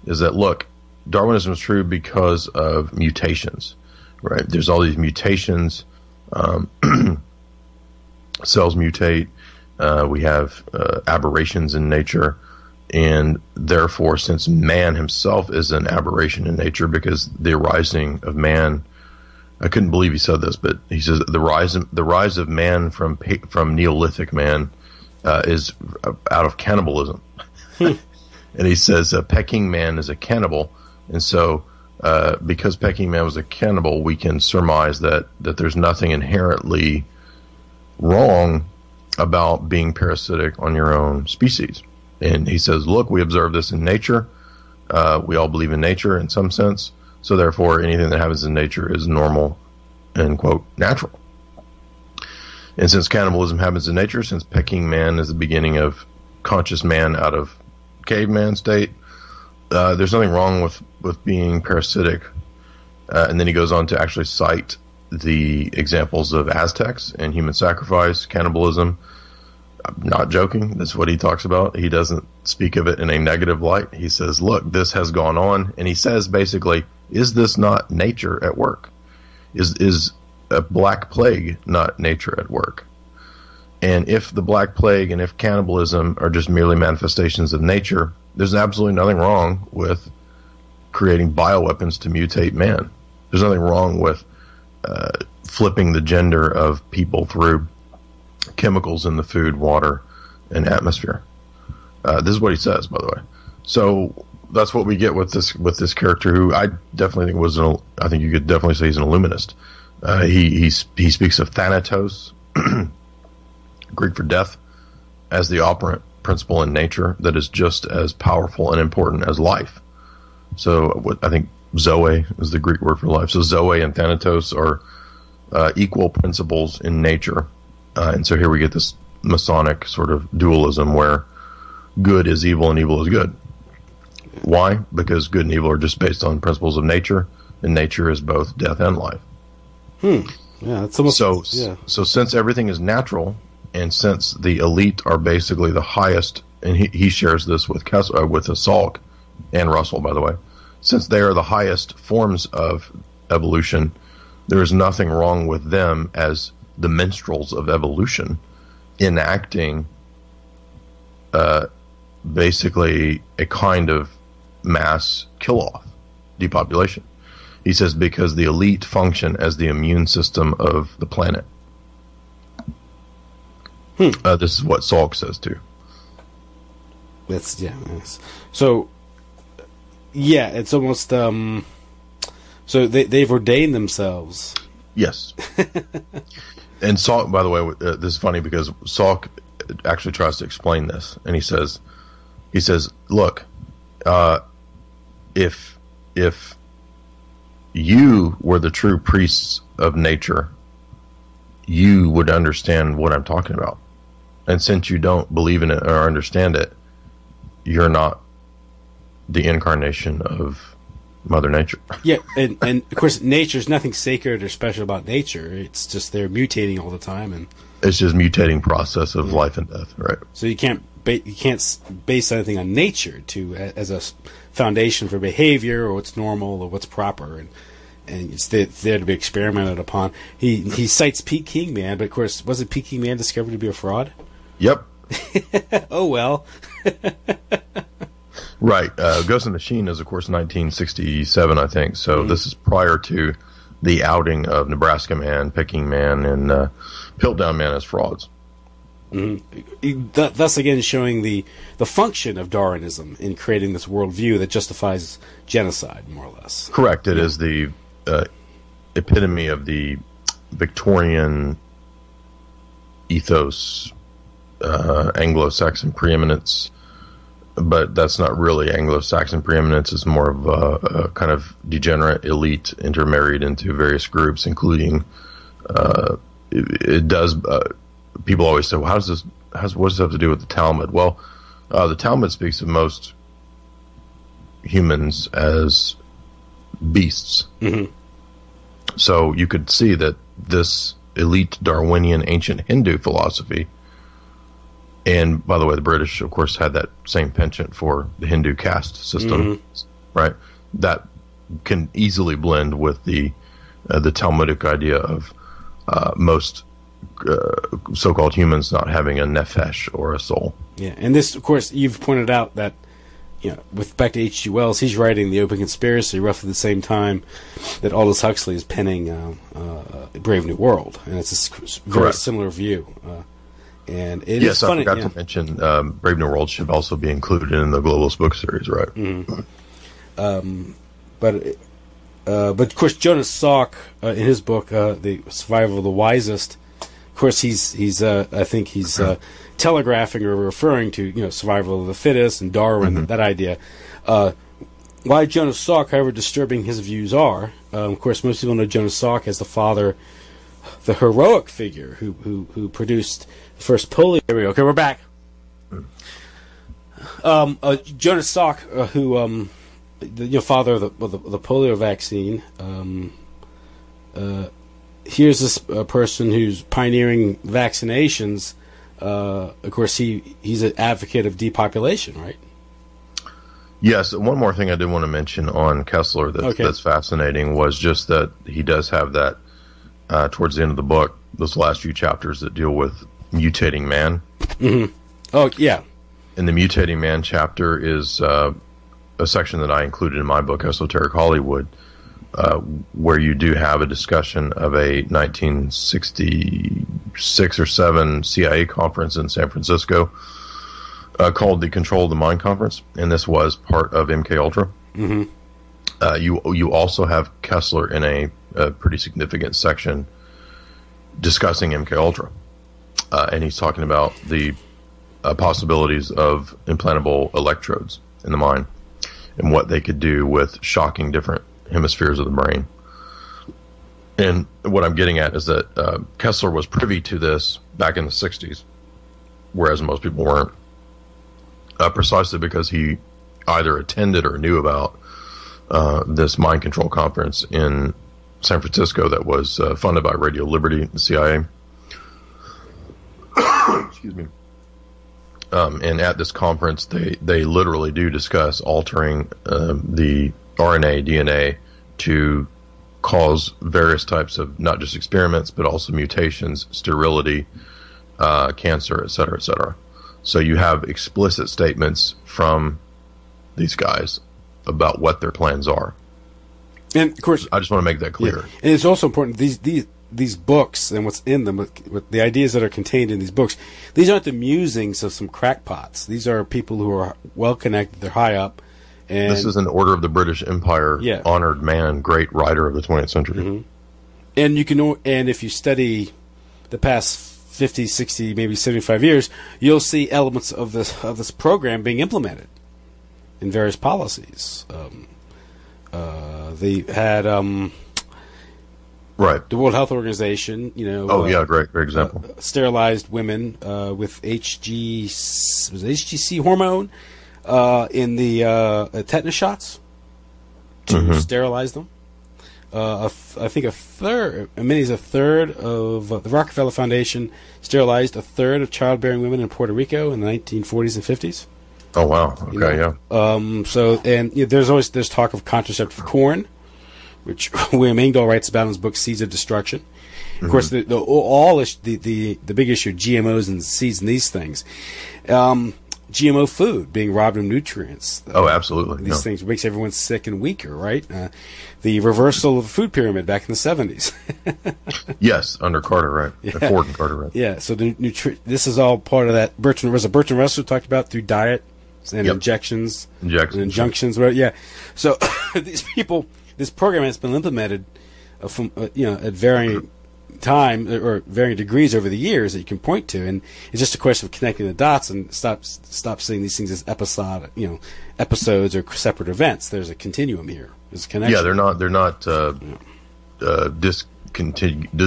is that, look, Darwinism is true because of mutations, right? There's all these mutations. Cells mutate. We have aberrations in nature. And therefore, since man himself is an aberration in nature, because the arising of man, I couldn't believe he said this, but he says the rise of man from Neolithic man is out of cannibalism. And he says pecking man is a cannibal, and so because pecking man was a cannibal, we can surmise that there's nothing inherently wrong about being parasitic on your own species. And he says, look, we observe this in nature. We all believe in nature in some sense. So therefore, anything that happens in nature is normal and, quote, natural. And since cannibalism happens in nature, since pecking man is the beginning of conscious man out of caveman state, there's nothing wrong with being parasitic. And then he goes on to actually cite the examples of Aztecs and human sacrifice, cannibalism. I'm not joking. That's what he talks about. He doesn't speak of it in a negative light. He says, look, this has gone on. And he says, basically, is this not nature at work? Is a black plague not nature at work? And if the black plague and if cannibalism are just merely manifestations of nature, there's absolutely nothing wrong with creating bioweapons to mutate man. There's nothing wrong with flipping the gender of people through chemicals in the food, water, and atmosphere. This is what he says, by the way. So that's what we get with this character, who I definitely think I think you could definitely say he's an illuminist. He speaks of Thanatos, Greek for death, as the operant principle in nature that is just as powerful and important as life. So I think Zoe is the Greek word for life. So Zoe and Thanatos are equal principles in nature. And so here we get this Masonic sort of dualism where good is evil and evil is good. Why? Because good and evil are just based on principles of nature, and nature is both death and life. Yeah, that's almost so since everything is natural, and since the elite are basically the highest, and he shares this with Salk and Russell, by the way, since they are the highest forms of evolution, there is nothing wrong with them as the minstrels of evolution enacting basically a kind of mass kill-off, depopulation. He says because the elite function as the immune system of the planet. This is what Salk says too. Yes. So, yeah, it's almost so they've ordained themselves. Yes. And Salk, by the way, this is funny because Salk actually tries to explain this, and he says, look, if you were the true priests of nature, you would understand what I'm talking about. And since you don't believe in it or understand it, you're not the incarnation of Mother Nature. Yeah, and of course, nature's nothing sacred or special about nature. It's just they're mutating all the time, and it's just mutating process of life and death, right? So you can't base anything on nature as a foundation for behavior or what's normal or what's proper, and it's there to be experimented upon. He cites Peking Man, but of course, wasn't Peking Man discovered to be a fraud? Yep. Oh well. Right. Ghost in the Machine is, of course, 1967, I think. So this is prior to the outing of Nebraska Man, Peking Man, and Piltdown Man as frauds. Thus, again, showing the function of Darwinism in creating this worldview that justifies genocide, more or less. Correct. It is the epitome of the Victorian ethos, Anglo-Saxon preeminence. But that's not really Anglo-Saxon preeminence. It's more of a kind of degenerate elite intermarried into various groups, including it does. People always say, well, what does this have to do with the Talmud? Well, the Talmud speaks of most humans as beasts. So you could see that this elite Darwinian ancient Hindu philosophy, and by the way, the British, of course, had that same penchant for the Hindu caste system, right? That can easily blend with the Talmudic idea of most so-called humans not having a nefesh or a soul. Yeah, and this, of course, you've pointed out that, with back to H.G. Wells, he's writing The Open Conspiracy roughly the same time that Aldous Huxley is penning Brave New World, and it's a very similar view. And it is funny. I forgot to mention Brave New World should also be included in the Globalist book series, right? But of course, Jonas Salk, in his book, The Survival of the Wisest, of course, he's I think he's telegraphing or referring to survival of the fittest and Darwin, that idea. Why Jonas Salk, however disturbing his views are, of course, most people know Jonas Salk as the heroic figure who produced the first polio. Okay, we're back. Jonas Salk, who the father of the polio vaccine. Here's this person who's pioneering vaccinations. Of course, he's an advocate of depopulation, right? Yes. One more thing I did want to mention on Koestler that's fascinating was just that he does have that towards the end of the book, those last few chapters that deal with mutating man. Mm-hmm. Oh, yeah. And the mutating man chapter is a section that I included in my book, Esoteric Hollywood, where you do have a discussion of a 1966 or 7 CIA conference in San Francisco called the Control of the Mind Conference, and this was part of MK Ultra. You also have Koestler in a pretty significant section discussing MK Ultra, and he's talking about the possibilities of implantable electrodes in the mind and what they could do with shocking different hemispheres of the brain. And what I'm getting at is that Koestler was privy to this back in the 60s, whereas most people weren't, precisely because he either attended or knew about this mind control conference in San Francisco that was funded by Radio Liberty, the CIA. Excuse me. And at this conference, they literally do discuss altering the RNA, DNA to cause various types of not just experiments, but also mutations, sterility, cancer, et cetera, et cetera. So you have explicit statements from these guys about what their plans are. And of course, I just want to make that clear. Yeah. And it's also important, these books and what's in them, with the ideas that are contained in these books, these aren't the musings of some crackpots. These are people who are well connected, they're high up. And this is an Order of the British Empire, honored man, great writer of the 20th century. And and if you study the past 50, 60, maybe 75 years, you'll see elements of this program being implemented in various policies. They had the World Health Organization, great example. Sterilized women with HGC hormone in the tetanus shots to sterilize them. I think a third of the Rockefeller Foundation sterilized a third of childbearing women in Puerto Rico in the 1940s and 50s. Oh wow! Okay, There's talk of contraceptive corn, which William Engdahl writes about in his book Seeds of Destruction. Of course, the big issue of GMOs and seeds and these things. GMO food being robbed of nutrients. Absolutely. These things makes everyone sick and weaker, right? The reversal of the food pyramid back in the 70s. Yes, under Carter, right? Ford and Carter, right? Yeah, so this is all part of that. Bertrand Russell talked about through diet and injections. And injunctions, right? Yeah. So these people, this program has been implemented from at varying time or varying degrees over the years that you can point to, and it's just a question of connecting the dots and stop seeing these things as episodes or separate events. There's a continuum here. There's a connection. Yeah, they're not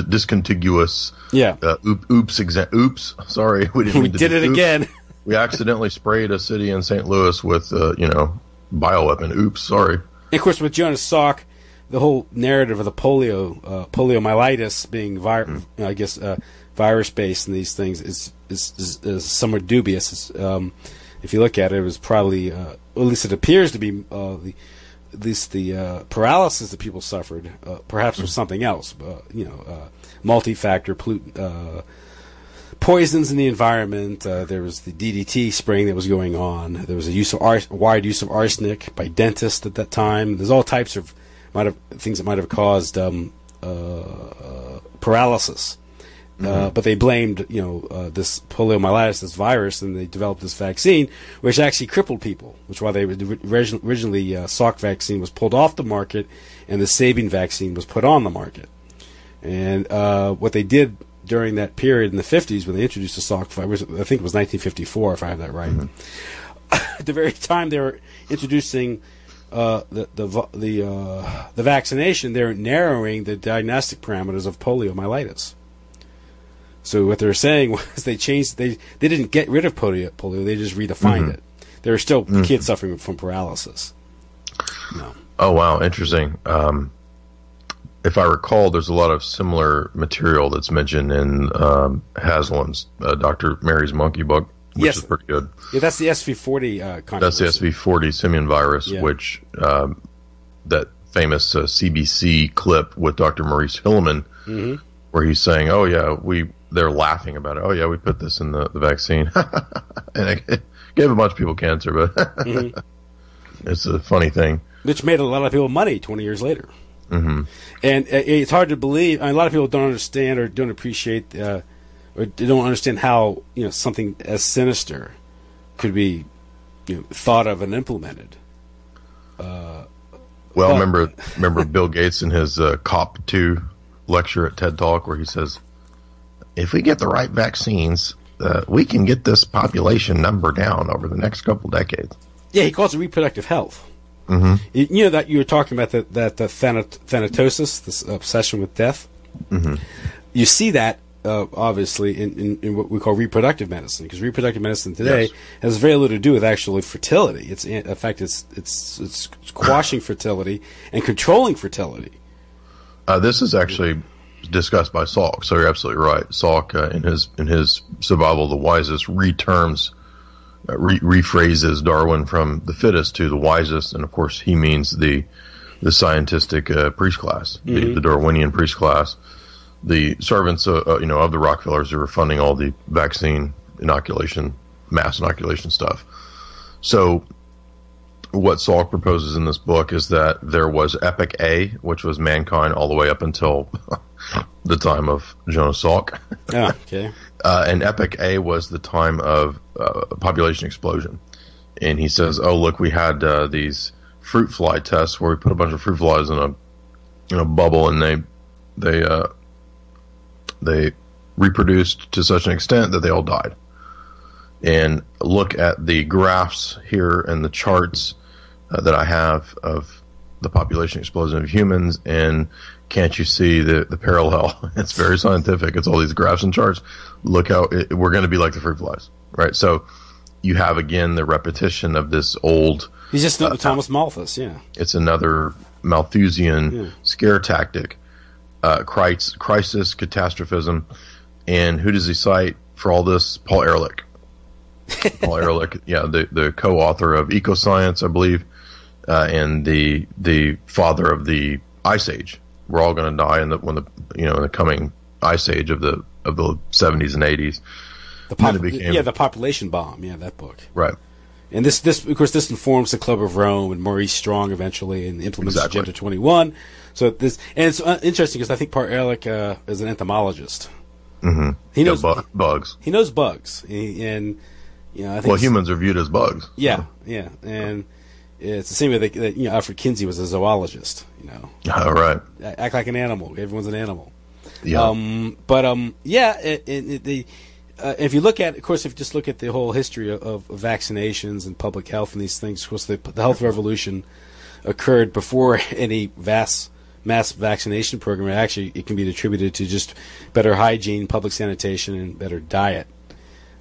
discontiguous. Yeah. Oops. Sorry, we didn't. We did it again. We accidentally sprayed a city in St. Louis with bioweapon. Oops. Sorry. And of course, with Jonas Salk, the whole narrative of the poliomyelitis being virus based and these things is somewhat dubious. If you look at it, it was probably, at least it appears to be at least the paralysis that people suffered, perhaps was something else. Multi-factor poisons in the environment. There was the DDT spraying that was going on. There was a wide use of arsenic by dentists at that time. There's all types of things that might have caused paralysis. But they blamed, this poliomyelitis, this virus, and they developed this vaccine, which actually crippled people. Which why they originally Salk vaccine was pulled off the market, and the Sabin vaccine was put on the market. And what they did during that period in the 50s when they introduced the Salk virus, I think it was 1954, if I have that right. At the very time they were introducing the vaccination, they were narrowing the diagnostic parameters of poliomyelitis. So what they were saying was they didn't get rid of polio, they just redefined it. There are still kids suffering from paralysis. No. Oh, wow, interesting. If I recall, there's a lot of similar material that's mentioned in Haslam's Dr. Mary's Monkey book, which is pretty good. Yeah, that's the SV40 controversy. That's the SV40 simian virus, which that famous CBC clip with Dr. Maurice Hilleman, where he's saying, "Oh yeah, they're laughing about it. Oh yeah, we put this in the vaccine, and it gave a bunch of people cancer." But it's a funny thing, which made a lot of people money 20 years later. And it's hard to believe. A lot of people don't understand or don't appreciate, or don't understand how something as sinister could be thought of and implemented. Remember Bill Gates in his COP2 lecture at TED Talk where he says, if we get the right vaccines, we can get this population number down over the next couple decades. Yeah, he calls it reproductive health. That you were talking about that thanatosis, this obsession with death. You see that obviously in what we call reproductive medicine, because reproductive medicine today has very little to do with actually fertility. In fact, it's quashing fertility and controlling fertility. This is actually discussed by Salk, so you're absolutely right. Salk in his Survival of the Wisest rephrases Darwin from the fittest to the wisest, and of course he means the scientific priest class, the Darwinian priest class, the servants of the Rockefellers who were funding all the vaccine mass inoculation stuff. So what Salk proposes in this book is that there was Epoch A, which was mankind all the way up until the time of Jonas Salk. And Epoch A was the time of population explosion. And he says, oh, look, we had these fruit fly tests where we put a bunch of fruit flies in a bubble, and they reproduced to such an extent that they all died. And look at the graphs here and the charts that I have of the population explosion of humans, and can't you see the parallel? It's very scientific. It's all these graphs and charts. Look how we're going to be like the fruit flies, right? So you have, again, the repetition of this old... He's just Thomas Malthus, It's another Malthusian scare tactic, crisis, catastrophism. And who does he cite for all this? Paul Ehrlich. Paul Ehrlich, the co-author of Ecoscience, I believe, and the father of the Ice Age. We're all going to die in the coming Ice Age of the 70s and 80s. The population bomb. That book. Right. And this of course this informs the Club of Rome and Maurice Strong eventually, and implements Agenda 21. So it's interesting because I think Paul Ehrlich is an entomologist. He knows bugs. He knows bugs, and I think humans are viewed as bugs. And it's the same way that Alfred Kinsey was a zoologist. All right. Act like an animal. Everyone's an animal. If you look at, of course, if you just look at the whole history of vaccinations and public health and these things, of course, the health revolution occurred before any mass vaccination program. Actually, it can be attributed to just better hygiene, public sanitation, and better diet.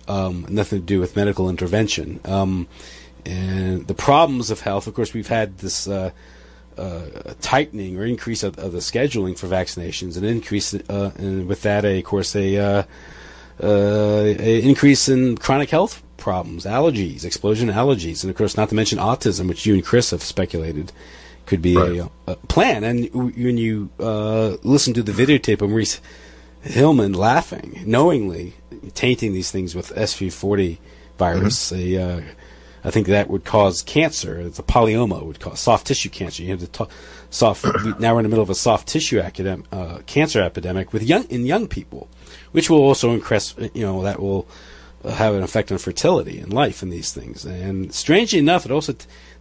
Nothing to do with medical intervention. And the problems of health, of course, we've had this tightening or increase of the scheduling for vaccinations, an increase, and with that, of course, a increase in chronic health problems, allergies, explosion of allergies, and of course, not to mention autism, which you and Chris have speculated could be a plan. And when you listen to the videotape of Maurice Hillman laughing, knowingly tainting these things with SV40 virus, I think that would cause cancer. It's a polyoma, would cause soft tissue cancer. You have the now we're in the middle of a soft tissue cancer epidemic with young people, which will also increase. That will have an effect on fertility and life in these things. And strangely enough, it also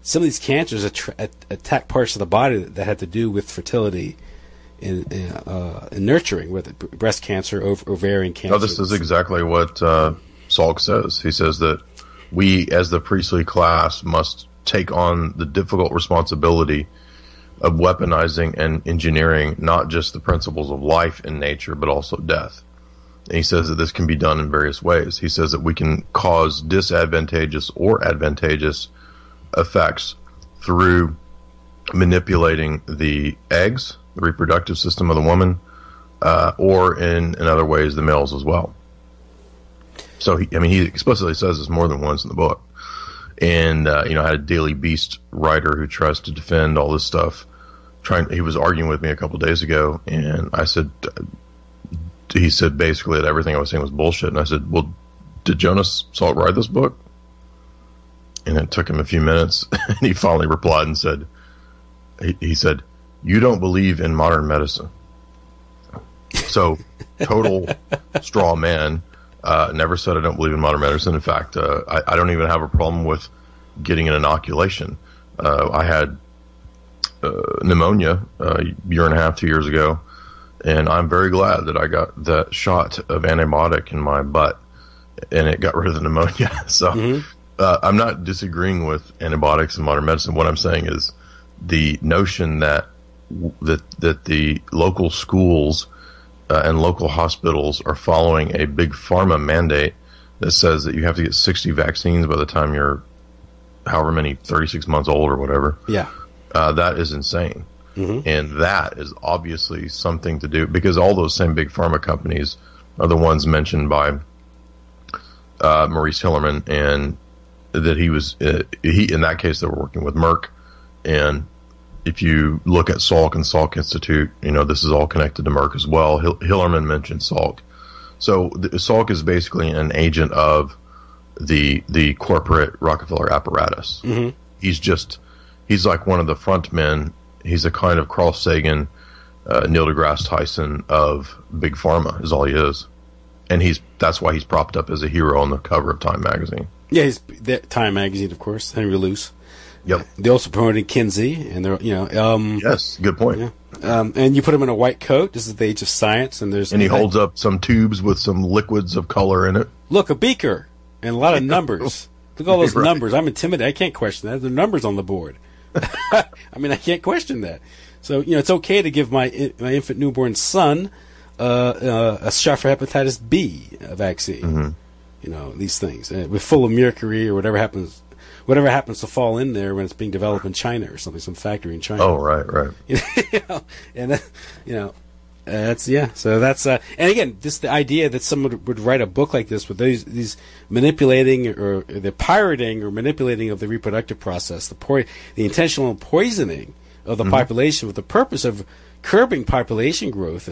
some of these cancers attack parts of the body that had to do with fertility in nurturing, with breast cancer, ovarian cancer. No, this is exactly what Salk says. He says that we, as the priestly class, must take on the difficult responsibility of weaponizing and engineering not just the principles of life in nature, but also death. And he says that this can be done in various ways. He says that we can cause disadvantageous or advantageous effects through manipulating the eggs, the reproductive system of the woman, or in other ways, the males as well. So, he explicitly says this more than once in the book. And, I had a Daily Beast writer who tries to defend all this stuff. He was arguing with me a couple of days ago, and he said basically that everything I was saying was bullshit. And I said, well, did Jonas Salk write this book? And it took him a few minutes, and he finally replied and said, he said, you don't believe in modern medicine. So, total straw man. Never said I don't believe in modern medicine. In fact, I don't even have a problem with getting an inoculation. I had pneumonia a year and a half, 2 years ago, and I'm very glad that I got that shot of antibiotic in my butt, and it got rid of the pneumonia. So I'm not disagreeing with antibiotics and modern medicine. What I'm saying is the notion that the local schools and local hospitals are following a big pharma mandate that says that you have to get 60 vaccines by the time you're however many, 36 months old or whatever. Yeah. That is insane. And that is obviously something to do, because all those same big pharma companies are the ones mentioned by Maurice Hillman, and that he in that case they were working with Merck. And if you look at Salk and Salk Institute, this is all connected to Merck as well. Hillerman mentioned Salk. So Salk is basically an agent of the corporate Rockefeller apparatus. He's like one of the front men. He's a kind of Carl Sagan, Neil deGrasse Tyson of Big Pharma is all he is. And that's why he's propped up as a hero on the cover of Time magazine. Yeah, he's Time magazine, of course, Henry Luce. Yep. They also promoted Kinsey, and they're yes, good point. Yeah. And you put him in a white coat. This is the age of science, and he holds up some tubes with some liquids of color in it. Look, a beaker and a lot of numbers. Look at all those numbers. I'm intimidated. I can't question that. There are numbers on the board. I can't question that. So it's okay to give my infant newborn son a shot for hepatitis B vaccine. These things with full of mercury or whatever happens to fall in there when it's being developed in China or something, some factory in China. Oh, right. So that's and again, the idea that someone would write a book like this with these manipulating or the pirating or manipulating of the reproductive process, the intentional poisoning of the population with the purpose of curbing population growth.